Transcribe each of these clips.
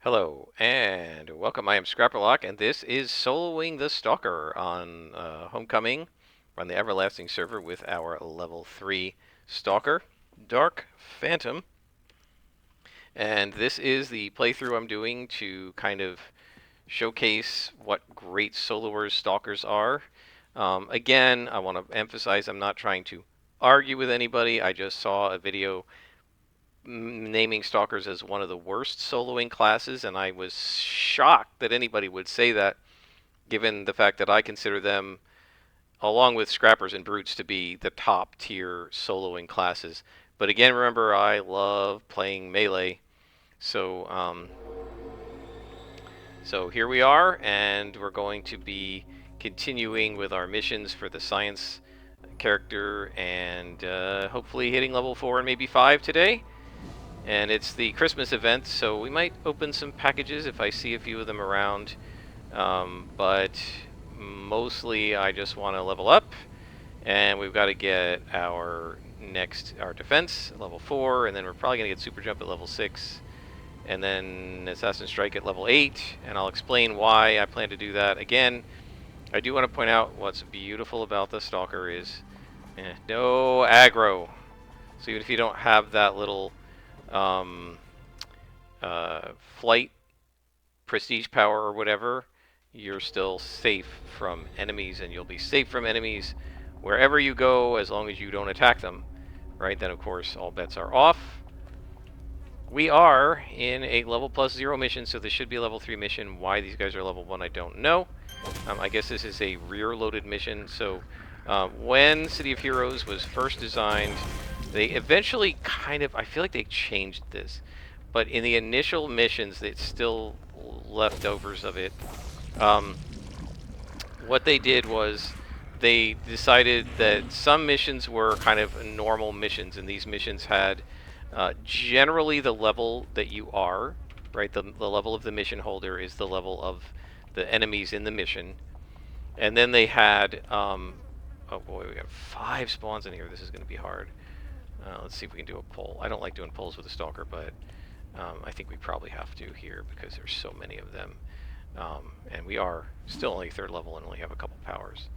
Hello and welcome. I am Scrapperlock, and this is soloing the Stalker on Homecoming on the Everlasting server with our level 3 Stalker, Dark Phantom. And this is the playthrough I'm doing to kind of showcase what great soloers Stalkers are. Again, I want to emphasize I'm not trying to argue with anybody. I just saw a video naming Stalkers as one of the worst soloing classes, and I was shocked that anybody would say that, given the fact that I consider them, along with Scrappers and Brutes, to be the top tier soloing classes. But again, remember, I love playing melee, so so here we are, and we're going to be continuing with our missions for the science character, and hopefully hitting level 4 and maybe 5 today. And it's the Christmas event, so we might open some packages if I see a few of them around. But mostly I just want to level up, and we've got to get our defense at level 4, and then we're probably going to get super jump at level 6, and then assassin strike at level 8, and I'll explain why I plan to do that. Again, I do want to point out what's beautiful about the Stalker is no aggro. So even if you don't have that little um, flight, prestige power, or whatever, you're still safe from enemies, and you'll be safe from enemies wherever you go as long as you don't attack them. Right? Then, of course, all bets are off. We are in a level plus 0 mission, so this should be a level 3 mission. Why these guys are level 1, I don't know. I guess this is a rear-loaded mission. So when City of Heroes was first designed, they eventually kind of, I feel like they changed this, but in the initial missions, it's still leftovers of it. What they did was they decided that some missions were kind of normal missions, and these missions had generally the level that you are, right? The level of the mission holder is the level of the enemies in the mission. And then they had, oh boy, we got 5 spawns in here. This is going to be hard. Let's see if we can do a poll. I don't like doing polls with a Stalker, but I think we probably have to here because there's so many of them. And we are still only 3rd level and only have a couple powers.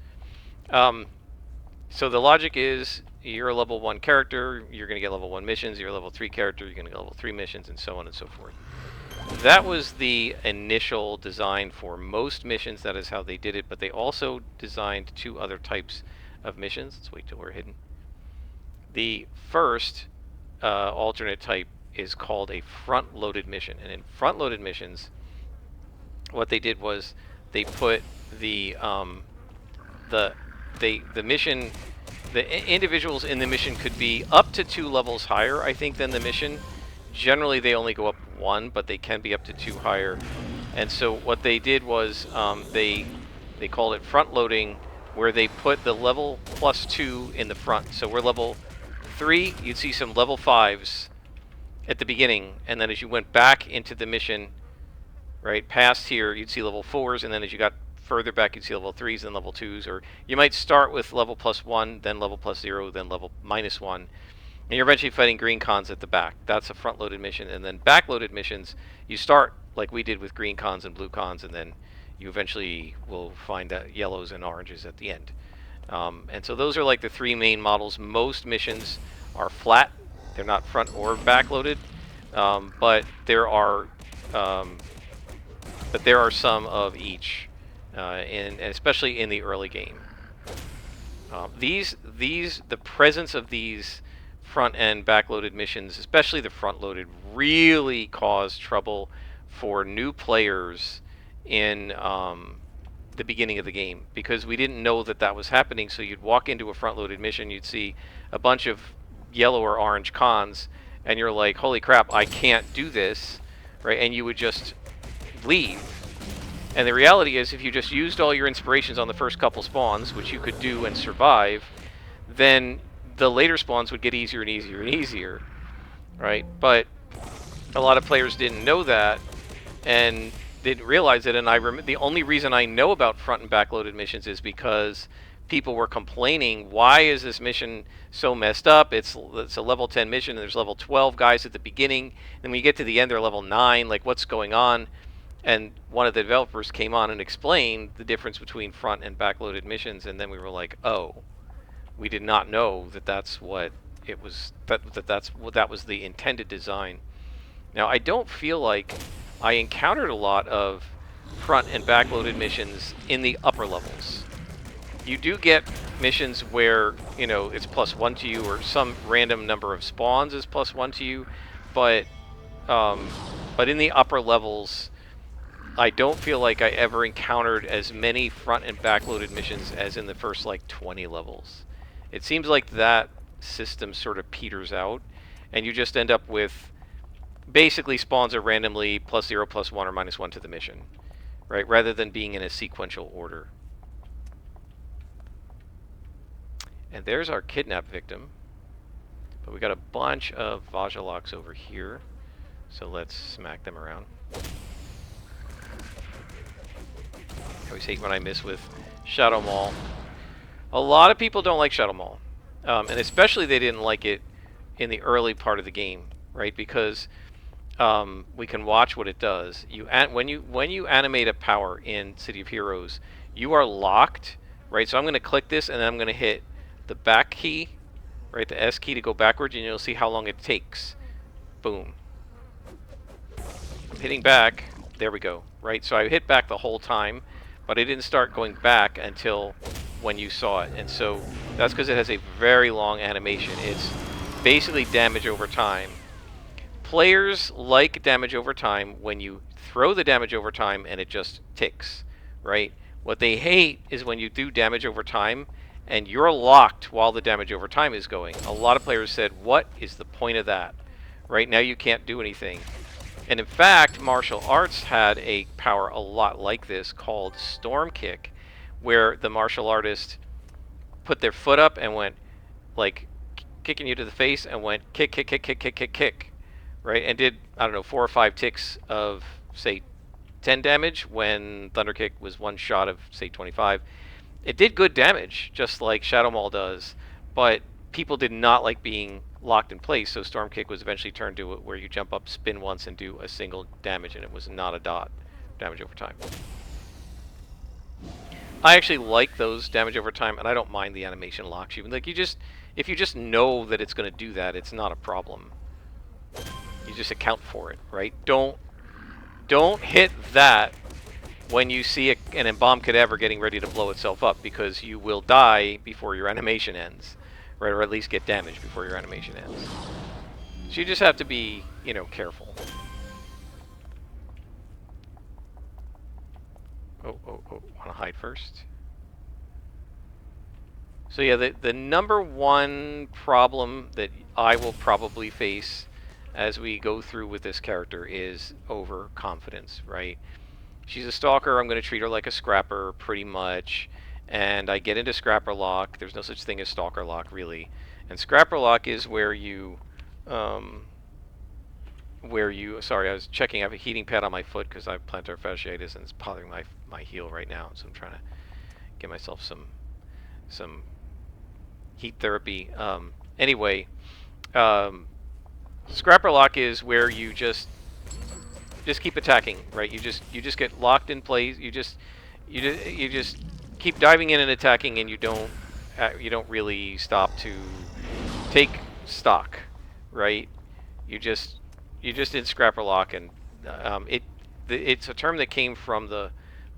So the logic is you're a level 1 character, you're going to get level 1 missions. You're a level 3 character, you're going to get level 3 missions, and so on and so forth. That was the initial design for most missions. That is how they did it, but they also designed 2 other types of missions. Let's wait till we're hidden. The first alternate type is called a front-loaded mission, and in front-loaded missions, what they did was they put the mission, the individuals in the mission could be up to 2 levels higher, I think, than the mission. Generally, they only go up 1, but they can be up to 2 higher. And so what they did was they called it front-loading, where they put the level plus 2 in the front. So we're level 3, you'd see some level 5s at the beginning, and then as you went back into the mission, right, past here, you'd see level 4s, and then as you got further back, you'd see level 3s and level 2s, or you might start with level plus 1, then level plus 0, then level minus 1, and you're eventually fighting green cons at the back. That's a front-loaded mission. And then back-loaded missions, you start like we did with green cons and blue cons, and then you eventually will find yellows and oranges at the end. And so those are like the 3 main models. Most missions are flat. They're not front or back-loaded, but there are some of each, and especially in the early game. The presence of these front and back-loaded missions, especially the front-loaded, really caused trouble for new players in the beginning of the game, because we didn't know that that was happening. So you'd walk into a front-loaded mission, you'd see a bunch of yellow or orange cons, and you're like, holy crap, I can't do this, right? And you would just leave. And the reality is, if you just used all your inspirations on the first couple spawns, which you could do and survive, then the later spawns would get easier and easier and easier, right? But a lot of players didn't know that and didn't realize it. And the only reason I know about front and back loaded missions is because people were complaining, why is this mission so messed up? It's a level 10 mission, and there's level 12 guys at the beginning. And when you get to the end, they're level 9. Like, what's going on? And one of the developers came on and explained the difference between front and backloaded missions. And then we were like, oh, we did not know that that's what it was. That was the intended design. Now, I don't feel like I encountered a lot of front and backloaded missions in the upper levels. You do get missions where, you know, it's +1 to you, or some random number of spawns is +1 to you, but in the upper levels, I don't feel like I ever encountered as many front and backloaded missions as in the first like 20 levels. It seems like that system sort of peters out, and you just end up with basically spawns are randomly +0, +1, or -1 to the mission, right? Rather than being in a sequential order. And there's our kidnap victim. But we got a bunch of Vajaloks over here. So let's smack them around. I always hate when I miss with Shadow Maul. A lot of people don't like Shadow Maul. And especially they didn't like it in the early part of the game, right? Because we can watch what it does. When you animate a power in City of Heroes, you are locked, right? So I'm going to click this, and then I'm going to hit the back key, right, the S key to go backwards, and you'll see how long it takes. Boom. I'm hitting back. There we go, right? So I hit back the whole time, but it didn't start going back until when you saw it. And so that's because it has a very long animation. It's basically damage over time. Players like damage over time when you throw the damage over time and it just ticks, right? What they hate is when you do damage over time and you're locked while the damage over time is going. A lot of players said, what is the point of that? Right now you can't do anything. And in fact, martial arts had a power a lot like this called Storm Kick, where the martial artist put their foot up and went, like, kicking you to the face, and went kick, kick, kick, kick, kick, kick, kick, right? And did, I don't know, 4 or 5 ticks of, say, 10 damage when Thunder Kick was one shot of, say, 25. It did good damage, just like Shadow Maul does, but people did not like being locked in place, so Storm Kick was eventually turned to where you jump up, spin once, and do a single damage, and it was not a dot damage over time. I actually like those damage over time, and I don't mind the animation locks you. Like, if you just know that it's going to do that, it's not a problem. You just account for it, right? Don't hit that when you see an embalmed cadaver getting ready to blow itself up, because you will die before your animation ends, right? Or at least get damaged before your animation ends. So you just have to be, you know, careful. Oh, want to hide first? So yeah, the number one problem that I will probably face as we go through with this character is overconfidence, right? She's a stalker. I'm going to treat her like a scrapper, pretty much. And I get into scrapper lock. There's no such thing as stalker lock, really. And scrapper lock is where you, sorry, I was checking. I have a heating pad on my foot because I have plantar fasciitis and it's bothering my heel right now. So I'm trying to get myself some heat therapy. Anyway, scrapper lock is where you just keep attacking, right? You just get locked in place. You just keep diving in and attacking, and you don't really stop to take stock, right? You just in scrapper lock, and it's a term that came from the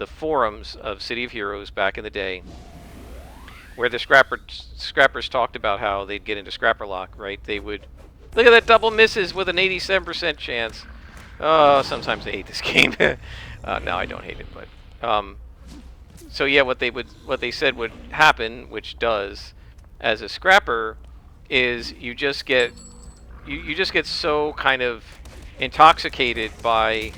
forums of City of Heroes back in the day, where the scrappers talked about how they'd get into scrapper lock, right? They would look at that double misses with an 87% chance. Oh, sometimes I hate this game. No, I don't hate it, but so yeah, what they said would happen, which does, as a scrapper, is you just get so kind of intoxicated by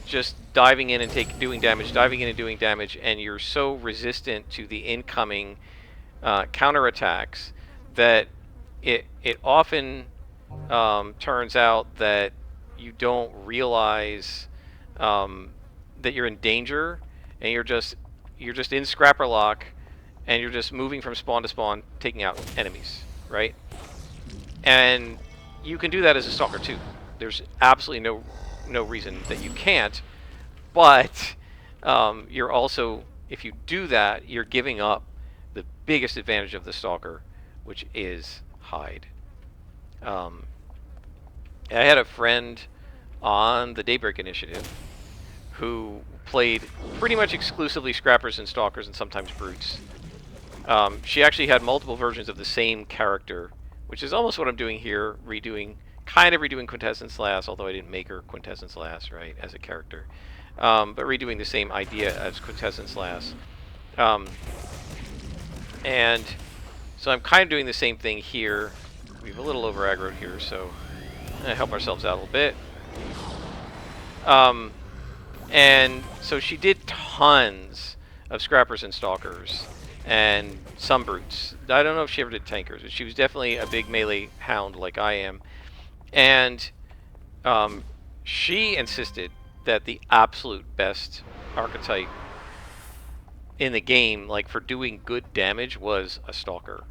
just diving in and doing damage, and you're so resistant to the incoming counterattacks that it often turns out that you don't realize that you're in danger, and you're just in scrapper lock, and you're just moving from spawn to spawn, taking out enemies, right? And you can do that as a Stalker too. There's absolutely no reason that you can't, but you're also, if you do that, you're giving up the biggest advantage of the Stalker, which is hide. I had a friend on the Daybreak Initiative who played pretty much exclusively Scrappers and Stalkers and sometimes Brutes. She actually had multiple versions of the same character, which is almost what I'm doing here, kind of redoing Quintessence Lass, although I didn't make her Quintessence Lass, right, as a character. But redoing the same idea as Quintessence Lass. And so I'm kind of doing the same thing here. We have a little over aggroed here, so help ourselves out a little bit. And so she did tons of Scrappers and Stalkers and some Brutes. I don't know if she ever did Tankers, but she was definitely a big melee hound like I am. And she insisted that the absolute best archetype in the game, like for doing good damage, was a Stalker.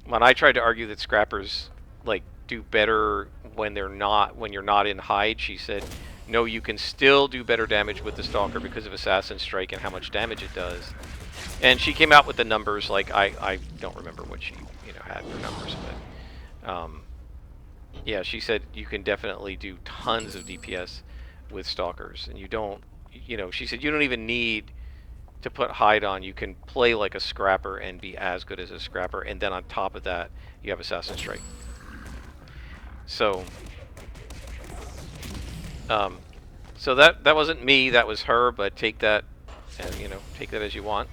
When I tried to argue that Scrappers like do better when you're not in hide, she said, no, you can still do better damage with the Stalker because of Assassin Strike and how much damage it does. And she came out with the numbers, like I don't remember what she had for numbers, but yeah, she said you can definitely do tons of DPS with Stalkers, and you don't, she said you don't even need to put hide on. You can play like a Scrapper and be as good as a Scrapper, and then on top of that, you have Assassin Strike. So, so that wasn't me, that was her, but take that, and take that as you want.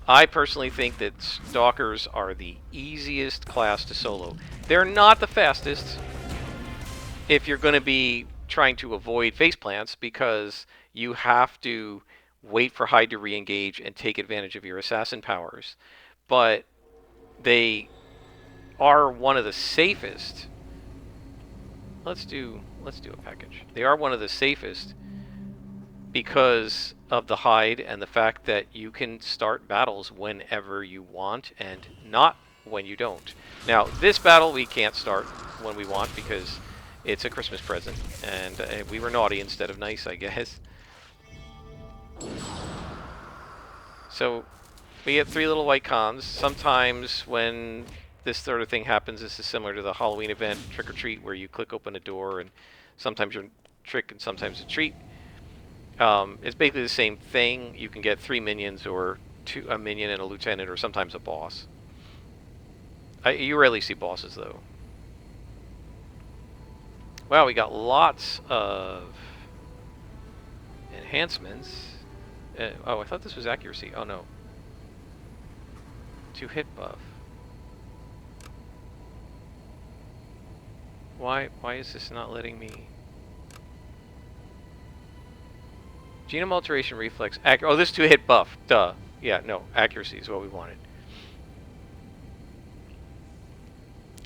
I personally think that Stalkers are the easiest class to solo. They're not the fastest if you're going to be trying to avoid face plants, because you have to wait for hide to re-engage and take advantage of your assassin powers. But they are one of the safest. Let's do a package. They are one of the safest because of the hide and the fact that you can start battles whenever you want and not when you don't. Now, this battle we can't start when we want because it's a Christmas present, and we were naughty instead of nice, I guess. So we get 3 little white cons. Sometimes when this sort of thing happens, this is similar to the Halloween event, Trick or Treat, where you click open a door and sometimes you're trick and sometimes a treat. It's basically the same thing. You can get 3 minions, or a minion and a lieutenant, or sometimes a boss. You rarely see bosses, though. Wow, we got lots of enhancements. Oh, I thought this was accuracy. Oh, no. 2 hit buff. Why is this not letting me... Genome alteration reflex. Oh, this 2 hit buff. Duh. Yeah, no. Accuracy is what we wanted.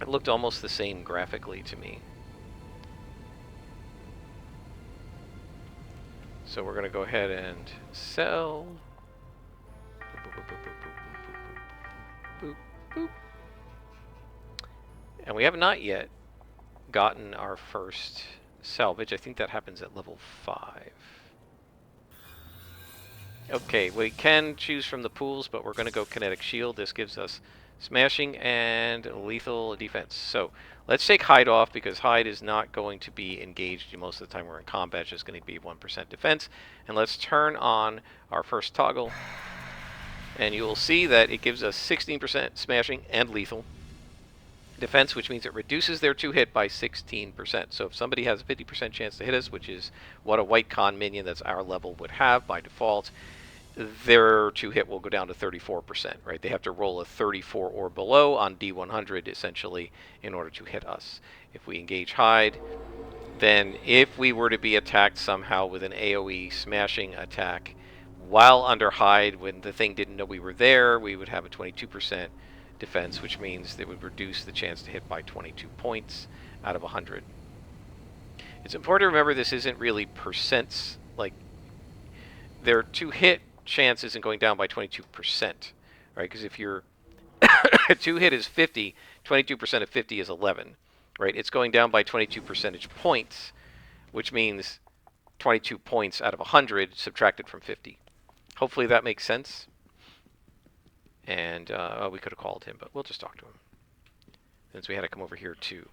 It looked almost the same graphically to me. So we're going to go ahead and sell. Boop, boop. And we have not yet gotten our first salvage. I think that happens at level 5. Okay, we can choose from the pools, but we're going to go Kinetic Shield. This gives us smashing and lethal defense. So let's take hide off, because hide is not going to be engaged most of the time we're in combat. It's just going to be 1% defense. And let's turn on our first toggle. And you will see that it gives us 16% smashing and lethal defense, which means it reduces their 2 hit by 16%. So if somebody has a 50% chance to hit us, which is what a white con minion that's our level would have by default, their 2 hit will go down to 34%, right? They have to roll a 34 or below on D100, essentially, in order to hit us. If we engage hide, then if we were to be attacked somehow with an AoE smashing attack while under hide, when the thing didn't know we were there, we would have a 22% defense, which means that would reduce the chance to hit by 22 points out of 100. It's important to remember this isn't really percents. Like, their 2 hit chance isn't going down by 22%, right? Because if your 2 hit is 50, 22% of 50 is 11, right? It's going down by 22 percentage points, which means 22 points out of 100 subtracted from 50. Hopefully that makes sense. And we could have called him, but we'll just talk to him, since we had to come over here to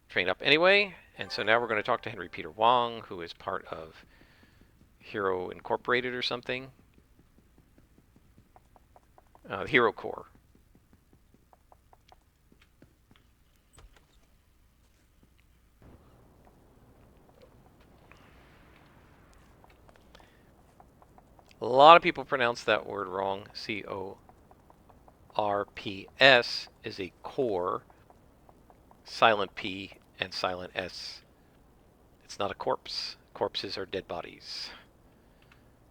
train up anyway. And so now we're going to talk to Henry Peter Wong, who is part of Hero Incorporated or something. Hero Core. A lot of people pronounce that word wrong. C-O-R-P-S is a core, silent P and silent S. It's not a corpse. Corpses are dead bodies.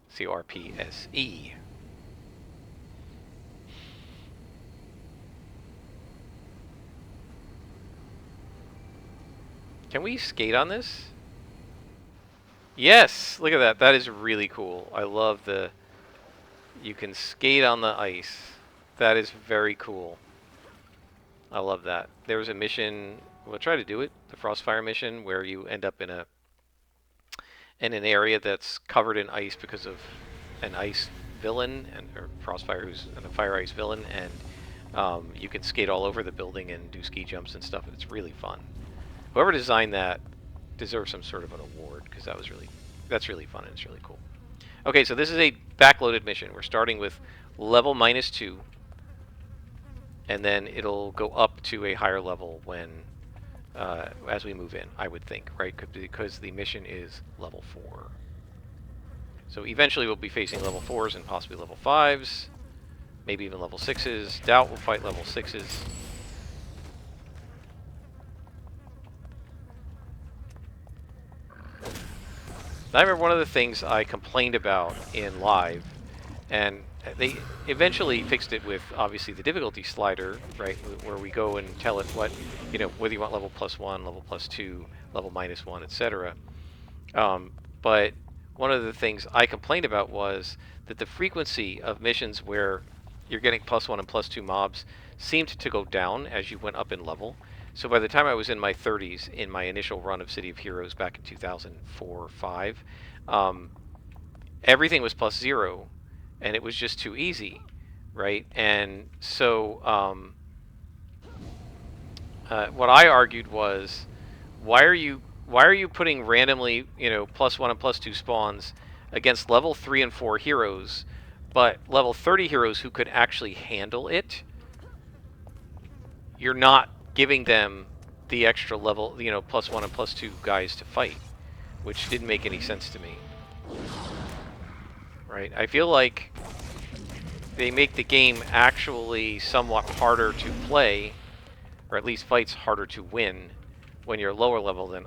C-O-R-P-S-E. Can we skate on this? Yes! Look at that. That is really cool. I love the... You can skate on the ice. That is very cool. I love that. There was a mission... We'll try to do it. The Frostfire mission, where you end up in an area that's covered in ice because of an ice villain, or Frostfire who's a fire ice villain, and you can skate all over the building and do ski jumps and stuff. It's really fun. Whoever designed that deserves some sort of an award, because that's really fun and it's really cool. Okay, so this is a backloaded mission. We're starting with level -2, and then it'll go up to a higher level when as we move in, I would think, right? Because the mission is level 4. So eventually we'll be facing level 4s and possibly level 5s, maybe even level 6s. Doubt we'll fight level 6s. I remember one of the things I complained about in live, and they eventually fixed it with, obviously, the difficulty slider, right, where we go and tell it what, whether you want level +1, level +2, level -1, etc. But one of the things I complained about was that the frequency of missions where you're getting +1 and +2 mobs seemed to go down as you went up in level. So by the time I was in my 30s, in my initial run of City of Heroes back in 2004 or 5, everything was +0, and it was just too easy, right? And so what I argued was, why are you putting randomly, +1 and +2 spawns against level 3 and 4 heroes, but level 30 heroes who could actually handle it? You're not giving them the extra level, +1 and +2 guys to fight, which didn't make any sense to me. Right? I feel like they make the game actually somewhat harder to play, or at least fights harder to win, when you're lower level than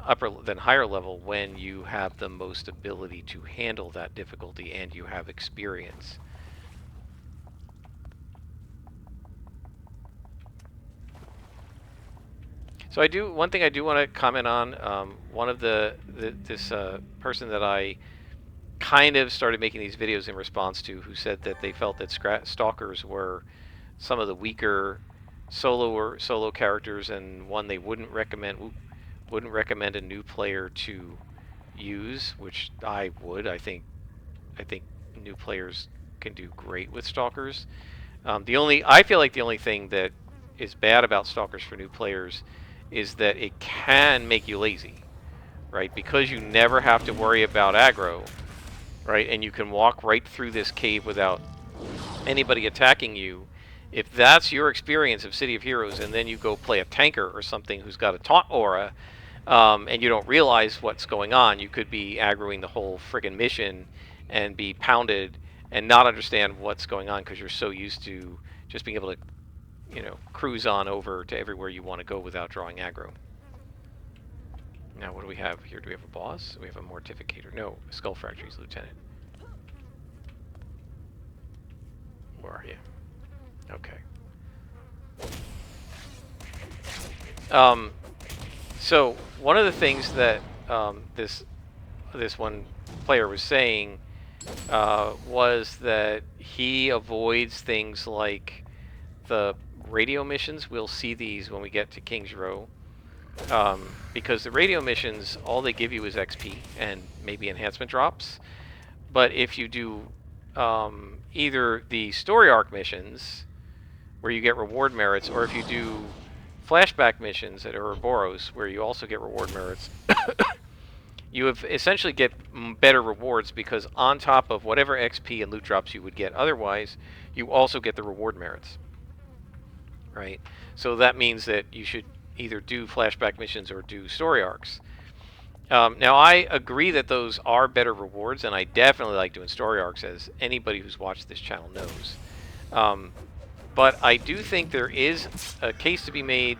higher level, when you have the most ability to handle that difficulty and you have experience. So one thing I do want to comment on, one of this person that I kind of started making these videos in response to, who said that they felt that Stalkers were some of the weaker solo characters, and one they wouldn't recommend a new player to use, which I would. I think new players can do great with Stalkers. I feel like the only thing that is bad about Stalkers for new players is that it can make you lazy, right? Because you never have to worry about aggro, right? And you can walk right through this cave without anybody attacking you. If that's your experience of City of Heroes, and then you go play a tanker or something who's got a taunt aura, and you don't realize what's going on, you could be aggroing the whole friggin' mission and be pounded and not understand what's going on because you're so used to just being able to cruise on over to everywhere you want to go without drawing aggro. Now, what do we have here? Do we have a boss? We have a Mortificator. No, Skull Fractory's Lieutenant. Where are you? Okay. So, one of the things that this this one player was saying was that he avoids things like the radio missions. We'll see these when we get to King's Row. Because the radio missions, all they give you is XP and maybe enhancement drops. But if you do either the story arc missions, where you get reward merits, or if you do flashback missions at Ouroboros, where you also get reward merits, you have essentially get better rewards, because on top of whatever XP and loot drops you would get otherwise, you also get the reward merits. Right? So that means that you should either do flashback missions or do story arcs. Now, I agree that those are better rewards, and I definitely like doing story arcs, as anybody who's watched this channel knows. But I do think there is a case to be made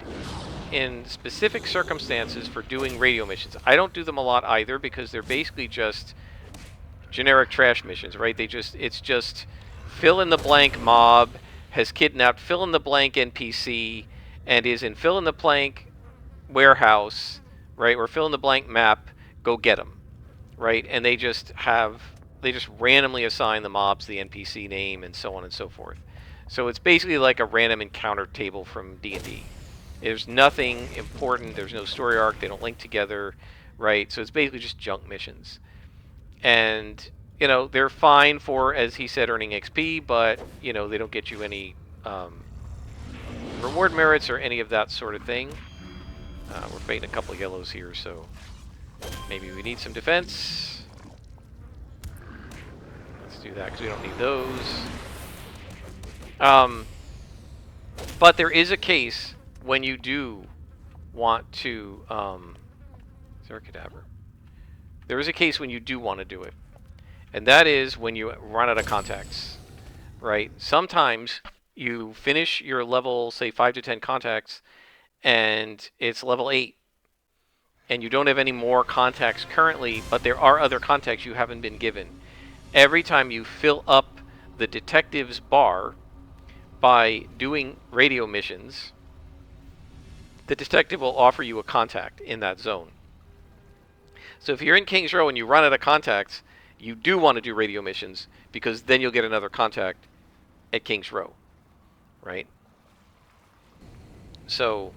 in specific circumstances for doing radio missions. I don't do them a lot either, because they're basically just generic trash missions, right? It's just fill in the blank mob has kidnapped fill in the blank NPC and is in fill in the blank warehouse, right? Or fill in the blank map, go get them, right? And they just randomly assign the mobs the NPC name and so on and so forth. So it's basically like a random encounter table from D&D. There's nothing important. There's no story arc. They don't link together, right? So it's basically just junk missions. And, you know, they're fine for, as he said, earning XP, but, you know, they don't get you any reward merits or any of that sort of thing. We're fighting a couple of yellows here, so maybe we need some defense. Let's do that, because we don't need those. But there is a case when you do want to... is there a cadaver? There is a case when you do want to do it. And that is when you run out of contacts, right? Sometimes you finish your level, say 5 to 10 contacts, and it's level 8. And you don't have any more contacts currently, but there are other contacts you haven't been given. Every time you fill up the detective's bar by doing radio missions, the detective will offer you a contact in that zone. So if you're in King's Row and you run out of contacts, you do want to do radio missions, because then you'll get another contact at King's Row, right? So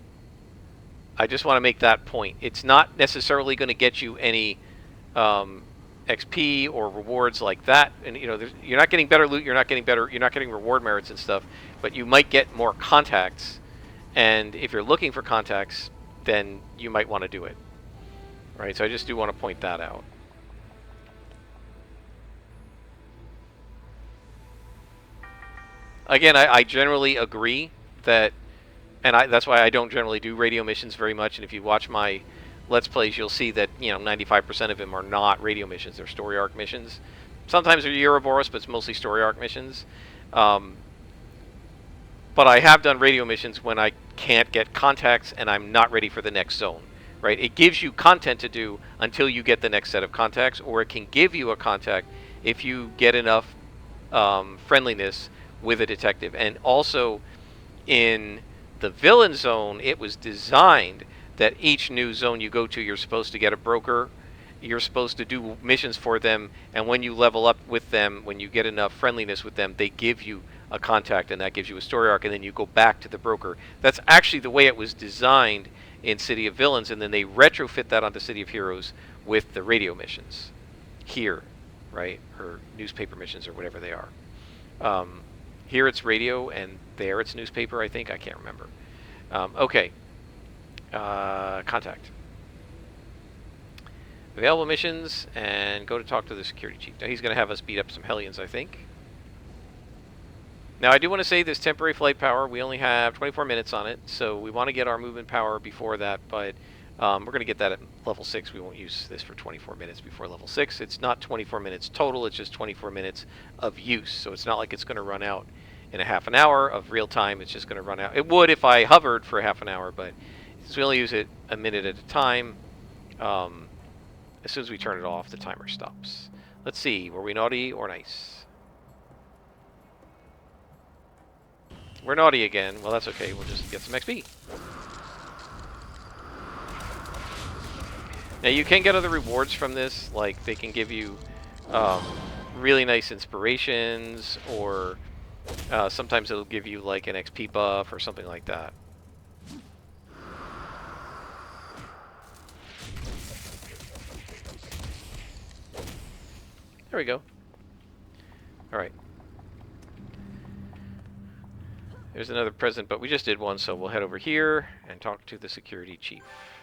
I just want to make that point. It's not necessarily going to get you any XP or rewards like that, and you know, you're not getting better loot, you're not getting reward merits and stuff, but you might get more contacts. And if you're looking for contacts, then you might want to do it. Right, so I just do want to point that out. Again, I generally agree that, and that's why I don't generally do radio missions very much. And if you watch my Let's Plays, you'll see that, you know, 95% of them are not radio missions. They're story arc missions. Sometimes they're Ouroboros, but it's mostly story arc missions. But I have done radio missions when I can't get contacts and I'm not ready for the next zone. Right? It gives you content to do until you get the next set of contacts, or it can give you a contact if you get enough friendliness with a detective. And also, in the villain zone, it was designed that each new zone you go to, you're supposed to get a broker, you're supposed to do missions for them, and when you level up with them, when you get enough friendliness with them, they give you a contact, and that gives you a story arc, and then you go back to the broker. That's actually the way it was designed in City of Villains, and then they retrofit that onto City of Heroes with the radio missions here, right? Or newspaper missions, or whatever they are. Here it's radio, and there it's newspaper, I think. I can't remember. Okay. Contact. Available missions, and go to talk to the security chief. Now he's going to have us beat up some Hellions, I think. Now, I do want to say this temporary flight power, we only have 24 minutes on it, so we want to get our movement power before that, but we're going to get that at level 6. We won't use this for 24 minutes before level 6. It's not 24 minutes total, it's just 24 minutes of use, so it's not like it's going to run out in a half an hour of real time. It's just going to run out. It would if I hovered for a half an hour, but since we only use it a minute at a time, as soon as we turn it off, the timer stops. Let's see, were we naughty or nice? We're naughty again. Well, that's okay. We'll just get some XP. Now you can get other rewards from this, like they can give you really nice inspirations, or sometimes it'll give you like an XP buff or something like that. There we go. Alright. There's another present, but we just did one, so we'll head over here and talk to the security chief.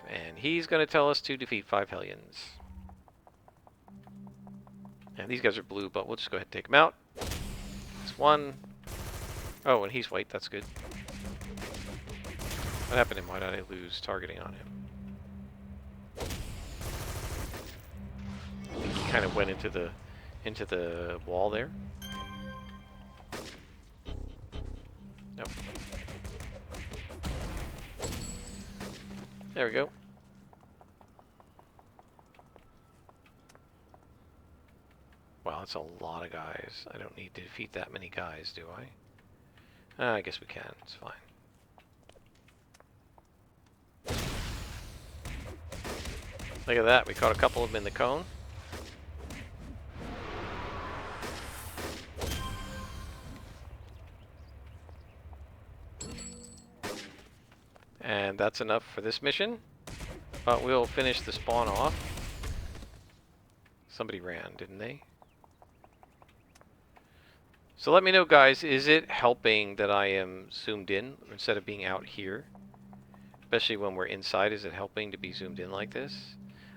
And he's going to tell us to defeat 5 Hellions. And these guys are blue, but we'll just go ahead and take them out. That's one. Oh, and he's white. That's good. What happened to him? Why did I lose targeting on him? I think he kind of went into the wall there. Nope. There we go. Wow, that's a lot of guys. I don't need to defeat that many guys, do I? I guess we can. It's fine. Look at that. We caught a couple of them in the cone. And that's enough for this mission. But we'll finish the spawn off. Somebody ran, didn't they? So let me know, guys, is it helping that I am zoomed in instead of being out here? Especially when we're inside, is it helping to be zoomed in like this?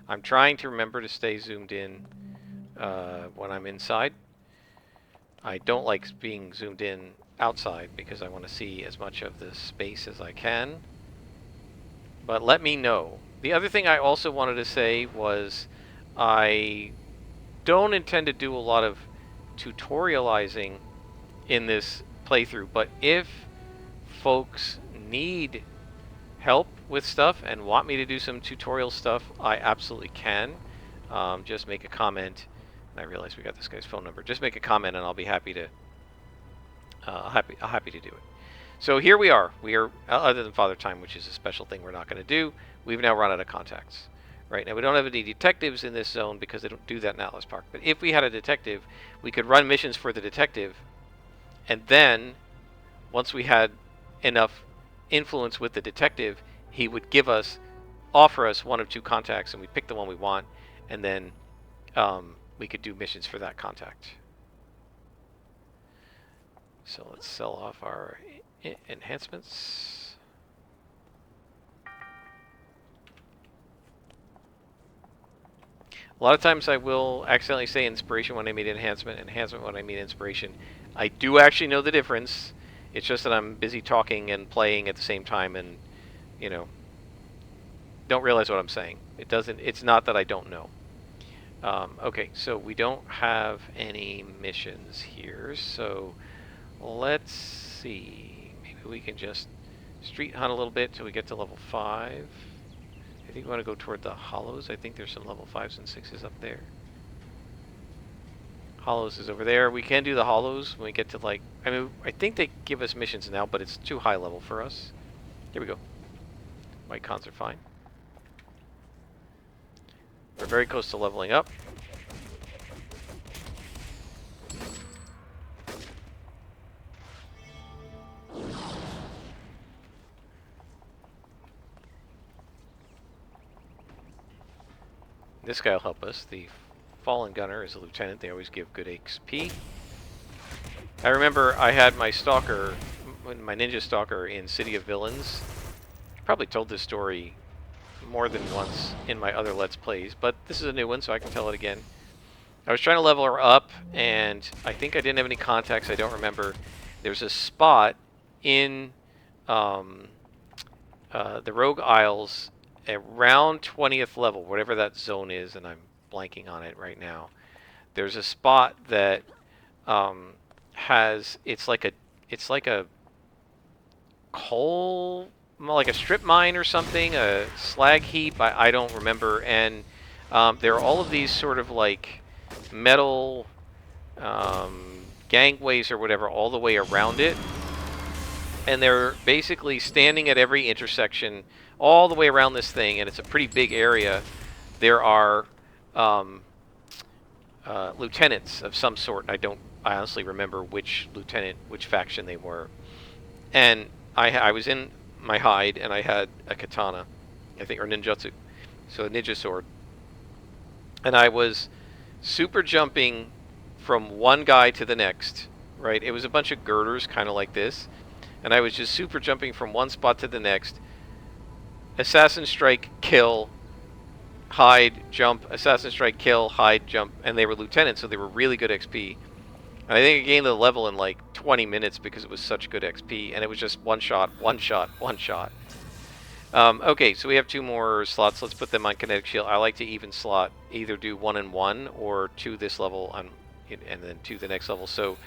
I'm trying to remember to stay zoomed in when I'm inside. I don't like being zoomed in outside because I want to see as much of the space as I can. But let me know. The other thing I also wanted to say was I don't intend to do a lot of tutorializing in this playthrough, but if folks need help with stuff and want me to do some tutorial stuff, I absolutely can. Just make a comment. And I realize we got this guy's phone number. Just make a comment and I'll be happy to happy to do it. So here we are. We are, other than Father Time, which is a special thing we're not going to do, we've now run out of contacts. Right now we don't have any detectives in this zone because they don't do that in Atlas Park. But if we had a detective, we could run missions for the detective, and then once we had enough influence with the detective, he would offer us 1 of 2 contacts, and we'd pick the one we want, and then we could do missions for that contact. So let's sell off our enhancements. A lot of times I will accidentally say inspiration when I mean enhancement, enhancement when I mean inspiration. I do actually know the difference. It's just that I'm busy talking and playing at the same time and, you know, don't realize what I'm saying. It's not that I don't know. Okay, so we don't have any missions here, so let's see. Maybe we can just street hunt a little bit till we get to level 5. I think we want to go toward the hollows. I think there's some level 5s and 6s up there. Hollows is over there. We can do the hollows when we get to, like, I mean, I think they give us missions now, but it's too high level for us. Here we go. White cons are fine. We're very close to leveling up. This guy will help us. The Fallen Gunner is a lieutenant. They always give good XP. I remember I had my Stalker, my Ninja Stalker in City of Villains. Probably told this story more than once in my other Let's Plays, but this is a new one, so I can tell it again. I was trying to level her up, and I think I didn't have any contacts. I don't remember. There's a spot in the Rogue Isles around 20th level, whatever that zone is, and I'm blanking on it right now. There's a spot that has, it's like a coal, like a strip mine or something, a slag heap, I don't remember, and there are all of these sort of like metal gangways or whatever all the way around it, and they're basically standing at every intersection all the way around this thing, and it's a pretty big area. there are um, lieutenants of some sort. I honestly remember which lieutenant, which faction they were. And I was in my hide, and I had a katana, I think, or ninjutsu, so a ninja sword. And I was super jumping from one guy to the next, right? It was a bunch of girders, kind of like this. And I was just super jumping from one spot to the next. Assassin strike, kill, hide, jump, assassin strike, kill, hide, jump. And they were lieutenants, so they were really good XP. And I think I gained the level in like 20 minutes because it was such good XP. And it was just one shot, one shot, one shot. Okay, so we have 2 more slots. Let's put them on kinetic shield. I like to even slot, either do 1 and 1 or 2 this level on, and then 2 the next level. So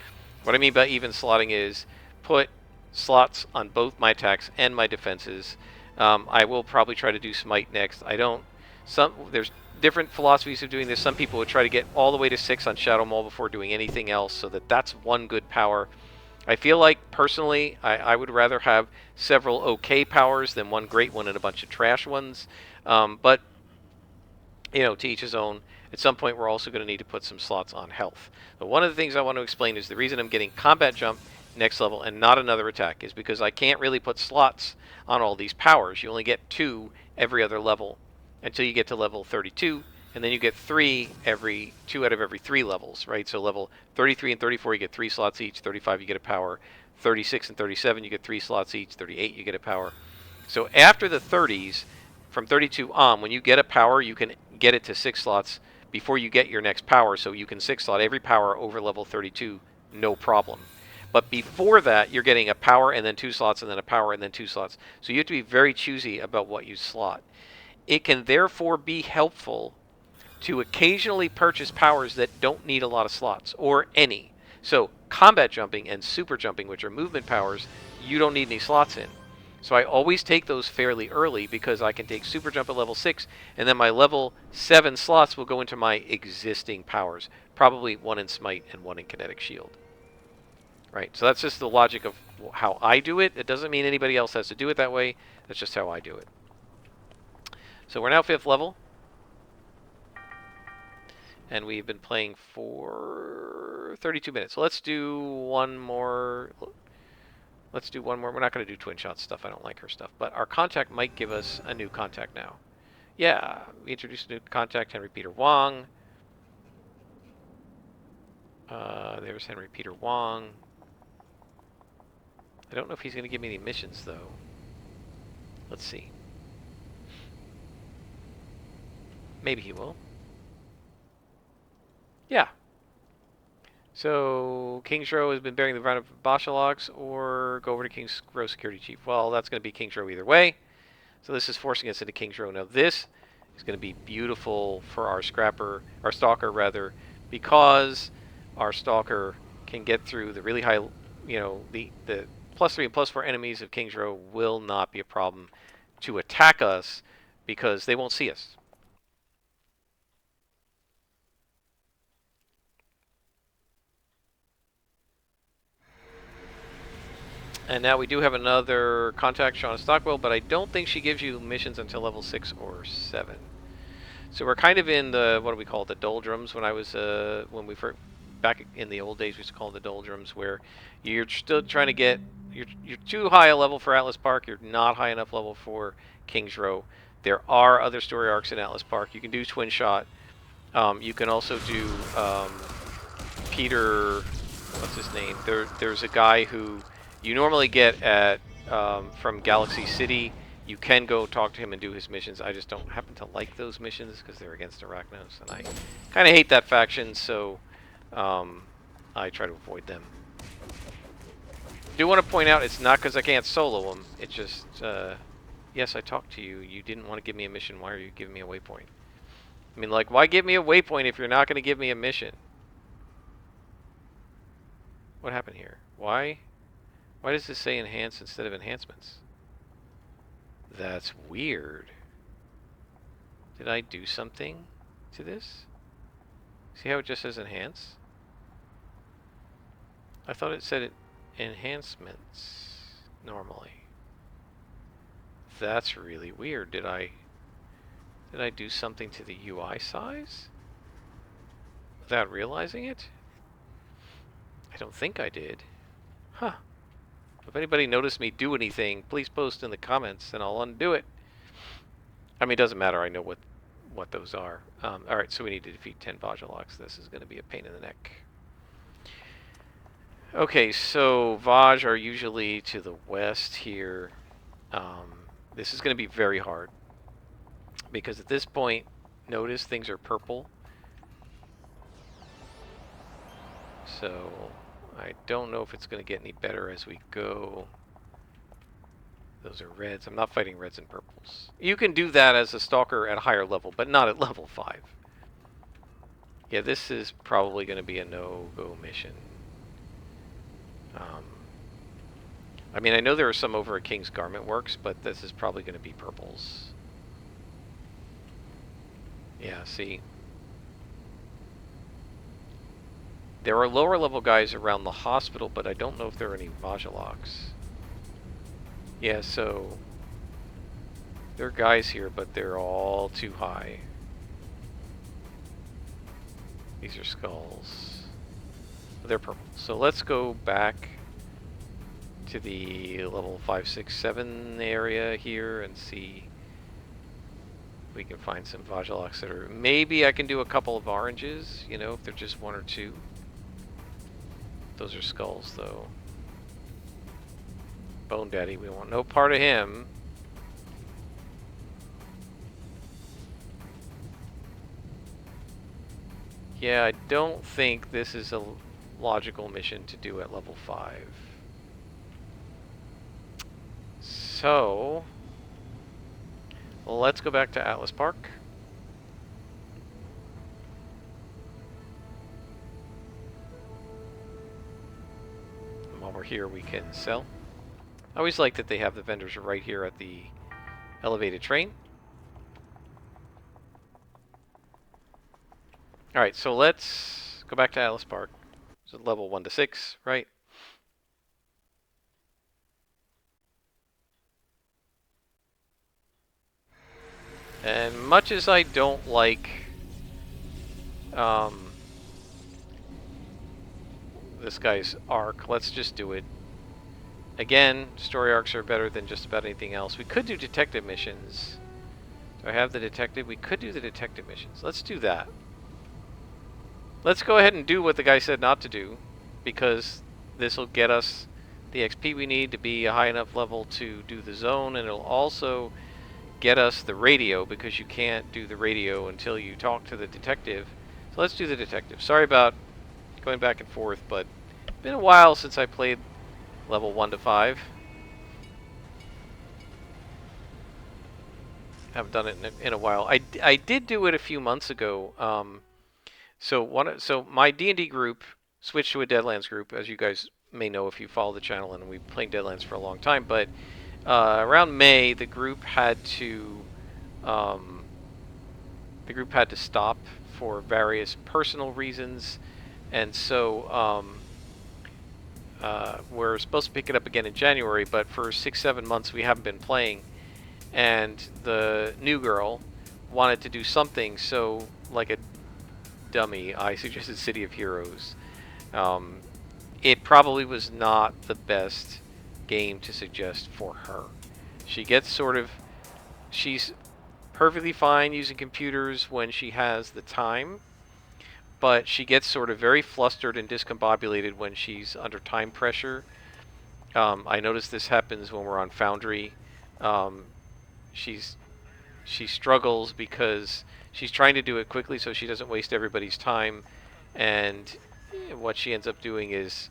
what I mean by even slotting is put slots on both my attacks and my defenses. I will probably try to do smite next. There's different philosophies of doing this. Some people would try to get all the way to 6 on Shadow Maul before doing anything else, so that's one good power. I feel like, personally, I would rather have several okay powers than one great one and a bunch of trash ones. But, to each his own. At some point, we're also going to need to put some slots on health. But one of the things I want to explain is the reason I'm getting combat jump next level and not another attack is because I can't really put slots on all these powers. You only get 2 every other level until you get to level 32. And then you get 3 every 2 out of every 3 levels, right? So level 33 and 34, you get 3 slots each. 35, you get a power. 36 and 37, you get 3 slots each. 38, you get a power. So after the 30s, from 32 on, when you get a power, you can get it to 6 slots before you get your next power. So you can 6 slot every power over level 32, no problem. But before that, you're getting a power and then 2 slots and then a power and then 2 slots. So you have to be very choosy about what you slot. It can therefore be helpful to occasionally purchase powers that don't need a lot of slots, or any. So combat jumping and super jumping, which are movement powers, you don't need any slots in. So I always take those fairly early because I can take super jump at level 6, and then my level 7 slots will go into my existing powers. Probably 1 in smite and 1 in kinetic shield. Right, so that's just the logic of how I do it. It doesn't mean anybody else has to do it that way. That's just how I do it. So we're now 5th level. And we've been playing for 32 minutes. So let's do one more. Let's do one more. We're not going to do twin shot stuff. I don't like her stuff. But our contact might give us a new contact now. Yeah, we introduced a new contact, Henry Peter Wong. There's Henry Peter Wong. I don't know if he's going to give me any missions, though. Let's see. Maybe he will. Yeah. So, King's Row has been bearing the brunt of Basha logs, or go over to King's Row Security Chief. Well, that's going to be King's Row either way. So this is forcing us into King's Row. Now this is going to be beautiful for our Stalker rather, because our Stalker can get through the really high, the +3 and +4 enemies of King's Row will not be a problem to attack us because they won't see us. And now we do have another contact, Shauna Stockwell, but I don't think she gives you missions until level 6 or 7. So we're kind of in the, what do we call it, the doldrums. When I was, when we first, back in the old days, we used to call them the doldrums, where you're still trying to get, you're too high a level for Atlas Park, you're not high enough level for King's Row. There are other story arcs in Atlas Park. You can do Twin Shot. You can also do Peter, what's his name? There's a guy who you normally get at from Galaxy City. You can go talk to him and do his missions. I just don't happen to like those missions because they're against Arachnos, and I kind of hate that faction, so I try to avoid them. Do want to point out it's not because I can't solo them. It's just, yes, I talked to you. You didn't want to give me a mission. Why are you giving me a waypoint? I mean, like, why give me a waypoint if you're not going to give me a mission? What happened here? Why does this say enhance instead of enhancements? That's weird. Did I do something to this? See how it just says enhance? I thought it said enhancements normally. That's really weird. Did I Did I do something to the UI size without realizing it? I don't think I did. Huh. If anybody noticed me do anything, please post in the comments and I'll undo it. I mean, it doesn't matter. I know what those are. Alright, so we need to defeat 10 Vajaloks. This is going to be a pain in the neck. Okay, so Vaj are usually to the west here. This is going to be very hard. Because at this point, notice things are purple. So I don't know if it's going to get any better as we go. Those are reds. I'm not fighting reds and purples. You can do that as a Stalker at a higher level, but not at level 5. Yeah, this is probably going to be a no-go mission. I mean, I know there are some over at King's Garment Works, but this is probably going to be purples. Yeah, see? There are lower level guys around the hospital, but I don't know if there are any Vajaloks. Yeah, so there are guys here, but they're all too high. These are skulls. They're purple. So let's go back to the level 5, 6, 7 area here and see if we can find some Vajaloks that are... Maybe I can do a couple of oranges, you know, if they're just 1 or 2. Those are skulls, though. Bone Daddy, we want no part of him. Yeah, I don't think this is a logical mission to do at level 5. So, let's go back to Atlas Park. And while we're here, we can sell. I always like that they have the vendors right here at the elevated train. Alright, so let's go back to Atlas Park. So level 1 to 6, right? And much as I don't like this guy's arc, let's just do it. Again, story arcs are better than just about anything else. We could do detective missions. Do I have the detective? We could do the detective missions. Let's do that. Let's go ahead and do what the guy said not to do, because this will get us the XP we need to be a high enough level to do the zone, and it'll also get us the radio, because you can't do the radio until you talk to the detective. So let's do the detective. Sorry about going back and forth, but it's been a while since I played level 1 to 5. Haven't done it in a while. I did do it a few months ago. So my D&D group switched to a Deadlands group, as you guys may know if you follow the channel, and we've been playing Deadlands for a long time. But around May, the group had to stop for various personal reasons, and so we're supposed to pick it up again in January. But for 6-7 months, we haven't been playing, and the new girl wanted to do something. So, like a dummy, I suggested City of Heroes. It probably was not the best game to suggest for her. She gets she's perfectly fine using computers when she has the time, but she gets sort of very flustered and discombobulated when she's under time pressure. I notice this happens when we're on Foundry. She struggles because she's trying to do it quickly so she doesn't waste everybody's time, and what she ends up doing is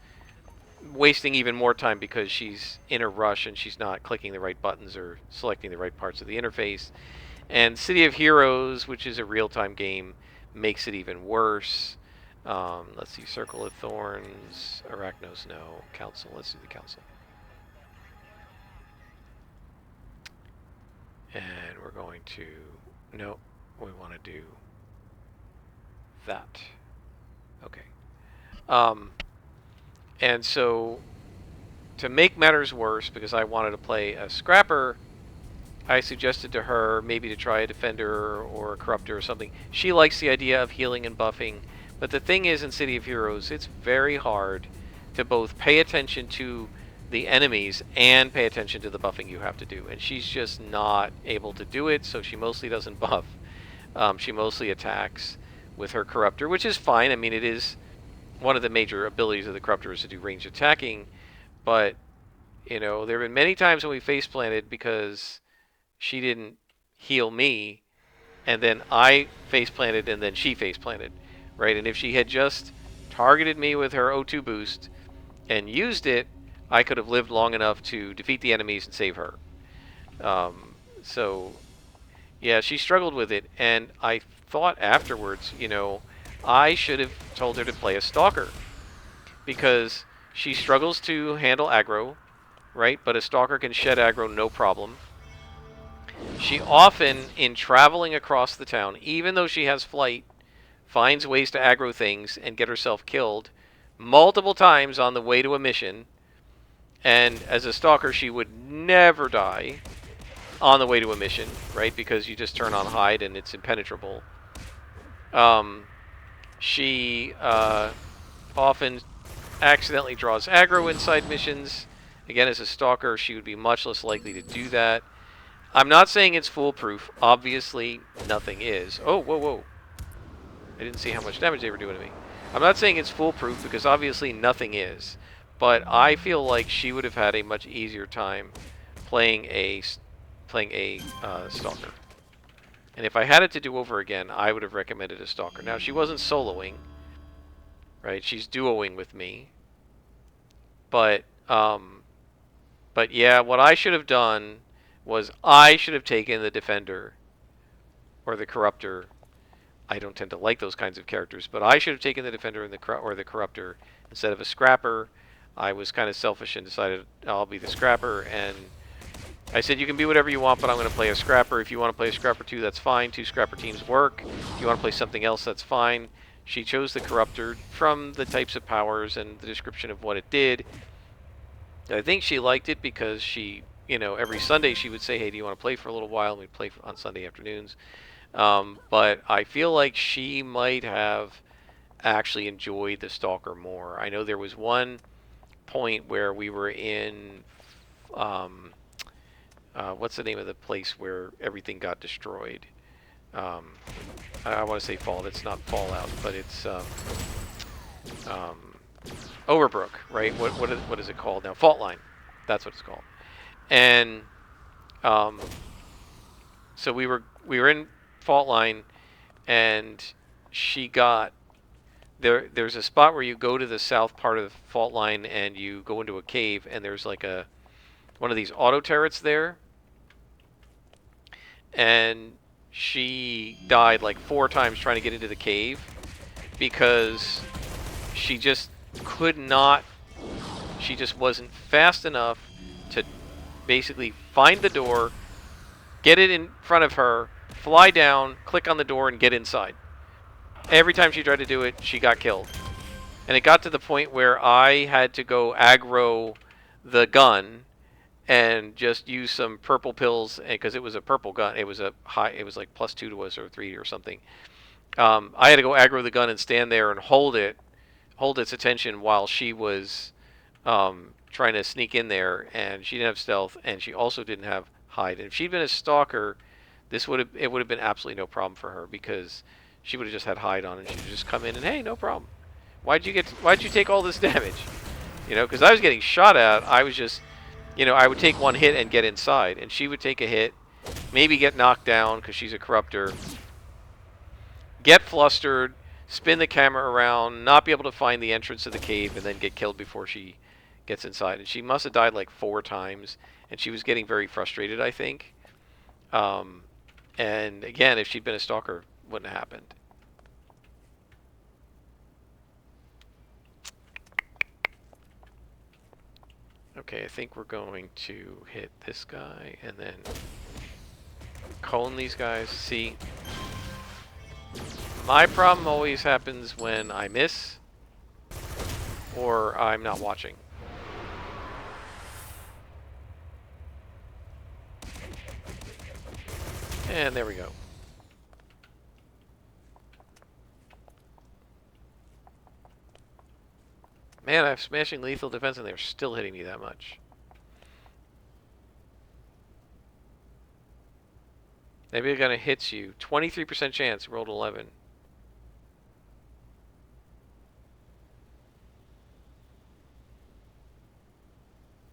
wasting even more time because she's in a rush and she's not clicking the right buttons or selecting the right parts of the interface. And City of Heroes, which is a real-time game, makes it even worse. Let's see, Circle of Thorns, Arachnos, no. Council, let's do the Council. And we're going to, no, we want to do that. Okay. And so, to make matters worse, because I wanted to play a Scrapper, I suggested to her maybe to try a defender or a corruptor or something. She likes the idea of healing and buffing, but the thing is, in City of Heroes, it's very hard to both pay attention to the enemies and pay attention to the buffing you have to do, and she's just not able to do it, so she mostly doesn't buff. She mostly attacks with her corruptor, which is fine. I mean, it is one of the major abilities of the corruptor is to do ranged attacking, but you know, there have been many times when we face planted because she didn't heal me, and then I face planted, and then she face planted, right? And if she had just targeted me with her O2 boost and used it, I could have lived long enough to defeat the enemies and save her. So, yeah, she struggled with it, and I thought afterwards, you know, I should have told her to play a Stalker, because she struggles to handle aggro, right? But a Stalker can shed aggro no problem. She often, in traveling across the town, even though she has flight, finds ways to aggro things and get herself killed multiple times on the way to a mission. And as a Stalker, she would never die on the way to a mission, right? Because you just turn on hide and it's impenetrable. She often accidentally draws aggro inside missions. Again, as a Stalker, she would be much less likely to do that. I'm not saying it's foolproof. Obviously, nothing is. Oh, whoa, whoa. I didn't see how much damage they were doing to me. I'm not saying it's foolproof because obviously nothing is. But I feel like she would have had a much easier time playing a Stalker. And if I had it to do over again, I would have recommended a Stalker. Now, she wasn't soloing, right? She's duoing with me. But yeah, what I should have done was I should have taken the Defender or the Corruptor. I don't tend to like those kinds of characters, but I should have taken the Defender and the Corruptor instead of a Scrapper. I was kind of selfish and decided I'll be the Scrapper, and I said you can be whatever you want, but I'm going to play a Scrapper. If you want to play a Scrapper 2, that's fine. 2 Scrapper teams work. If you want to play something else, that's fine. She chose the Corruptor from the types of powers and the description of what it did. I think she liked it because she, you know, every Sunday she would say, hey, do you want to play for a little while? And we'd play on Sunday afternoons. But I feel like she might have actually enjoyed the Stalker more. I know there was one point where we were in, what's the name of the place where everything got destroyed? I want to say Fallout. It's not Fallout, but it's Overbrook, right? What is it called now? Fault Line. That's what it's called. And so we were in Fault Line, and she got there's a spot where you go to the south part of the fault line and you go into a cave, and there's like one of these auto turrets there, and she died like 4 times trying to get into the cave because she just wasn't fast enough to basically find the door, get it in front of her, fly down, click on the door, and get inside. Every time she tried to do it, she got killed. And it got to the point where I had to go aggro the gun and just use some purple pills, because it was a purple gun. It was like +2 to us, or 3 or something. I had to go aggro the gun and stand there and hold its attention while she was trying to sneak in there, and she didn't have stealth, and she also didn't have hide. And if she'd been a Stalker, it would have been absolutely no problem for her, because she would have just had hide on, and she'd just come in and, hey, no problem. Why'd you take all this damage? You know, because I was getting shot at. I was just, you know, I would take one hit and get inside, and she would take a hit, maybe get knocked down because she's a Corruptor, get flustered, spin the camera around, not be able to find the entrance of the cave, and then get killed before she gets inside. And she must have died like 4 times, and she was getting very frustrated, I think. And again, if she'd been a Stalker, wouldn't have happened. Okay, I think we're going to hit this guy and then cone these guys. See, my problem always happens when I miss or I'm not watching. And there we go. Man, I have smashing lethal defense and they're still hitting me that much. Maybe it gonna hits you. 23% chance, rolled 11.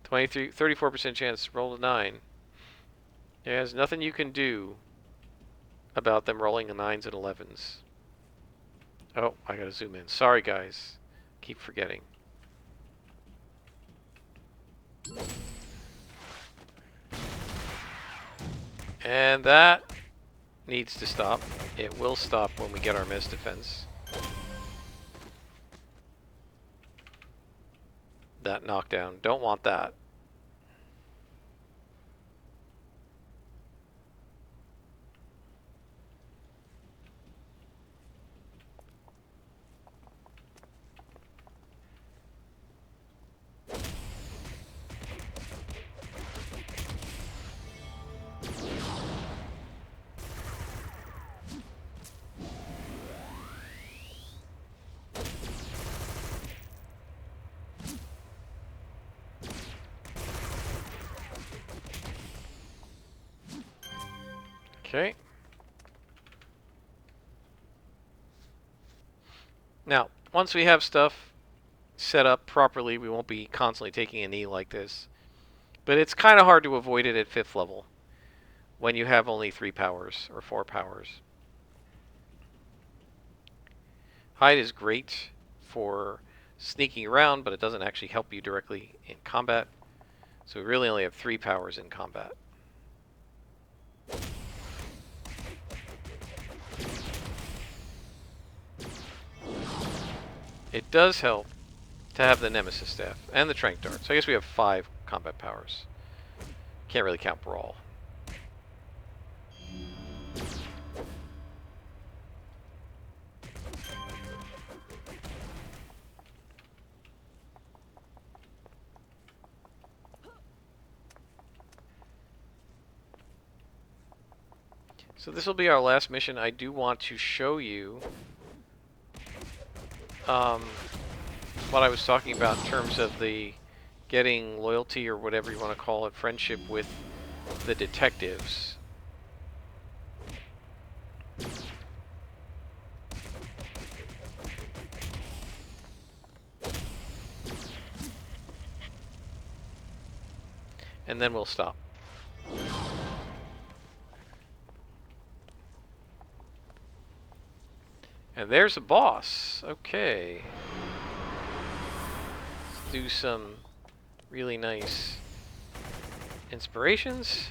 Twenty 34% chance, rolled a 9. There's nothing you can do about them rolling a 9s and 11s. Oh, I gotta zoom in. Sorry, guys. Keep forgetting. And that needs to stop. It will stop when we get our miss defense. That knockdown. Don't want that. Okay. Now, once we have stuff set up properly, we won't be constantly taking a knee like this. But it's kind of hard to avoid it at 5th level when you have only 3 powers or 4 powers. Hide is great for sneaking around, but it doesn't actually help you directly in combat. So we really only have 3 powers in combat. It does help to have the Nemesis Staff and the Trank Dart. So I guess we have 5 combat powers. Can't really count Brawl. So this will be our last mission. I do want to show you what I was talking about in terms of the getting loyalty or whatever you want to call it, friendship with the detectives. And then we'll stop. And there's a boss. Okay. Let's do some really nice inspirations.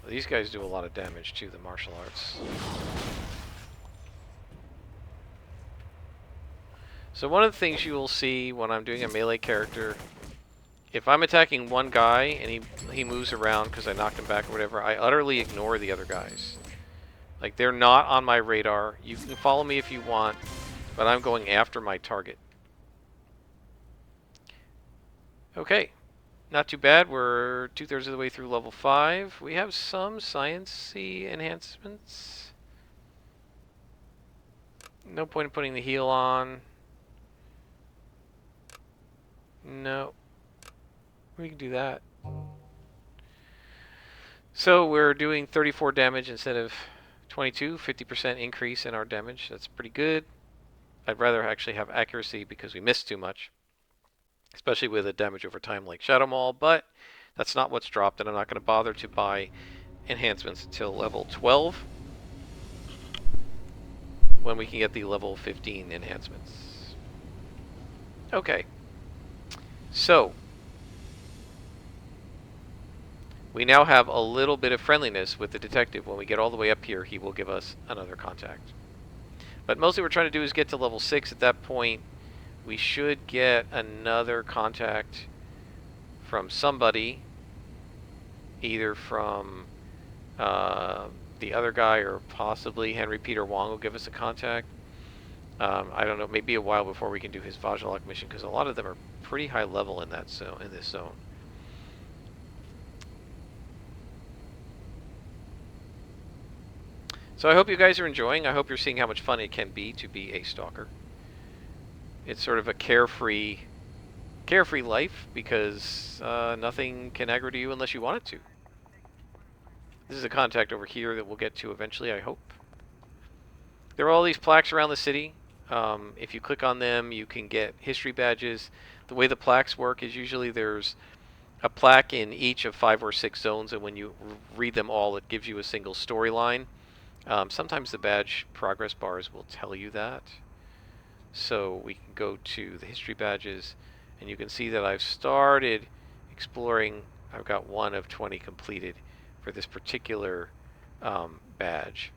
Well, these guys do a lot of damage to the martial arts. So one of the things you will see when I'm doing a melee character, if I'm attacking one guy and he moves around because I knocked him back or whatever, I utterly ignore the other guys. Like, they're not on my radar. You can follow me if you want, but I'm going after my target. Okay. Not too bad. We're 2/3 of the way through level 5. We have some science-y enhancements. No point in putting the heal on. No. We can do that. So we're doing 34 damage instead of 22, 50% increase in our damage. That's pretty good. I'd rather actually have accuracy because we missed too much, especially with a damage over time like Shadow Maul, but that's not what's dropped, and I'm not going to bother to buy enhancements until level 12 when we can get the level 15 enhancements. Okay. So we now have a little bit of friendliness with the detective. When we get all the way up here, he will give us another contact. But mostly what we're trying to do is get to level 6. At that point, we should get another contact from somebody, either from the other guy or possibly Henry Peter Wong will give us a contact. I don't know, maybe a while before we can do his Vajjalak mission, because a lot of them are pretty high level in that in this zone. So I hope you guys are enjoying. I hope you're seeing how much fun it can be to be a stalker. It's sort of a carefree life because nothing can aggravate you unless you want it to. This is a contact over here that we'll get to eventually, I hope. There are all these plaques around the city. If you click on them, you can get history badges. The way the plaques work is usually there's a plaque in each of 5 or 6 zones, and when you read them all, it gives you a single storyline. Sometimes the badge progress bars will tell you that. So we can go to the history badges, and you can see that I've started exploring. I've got 1 of 20 completed for this particular badge,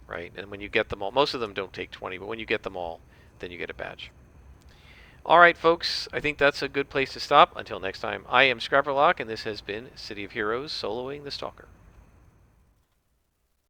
right? And when you get them all, most of them don't take 20, but when you get them all, then you get a badge. All right, folks, I think that's a good place to stop. Until next time, I am Scrapperlock, and this has been City of Heroes soloing the Stalker.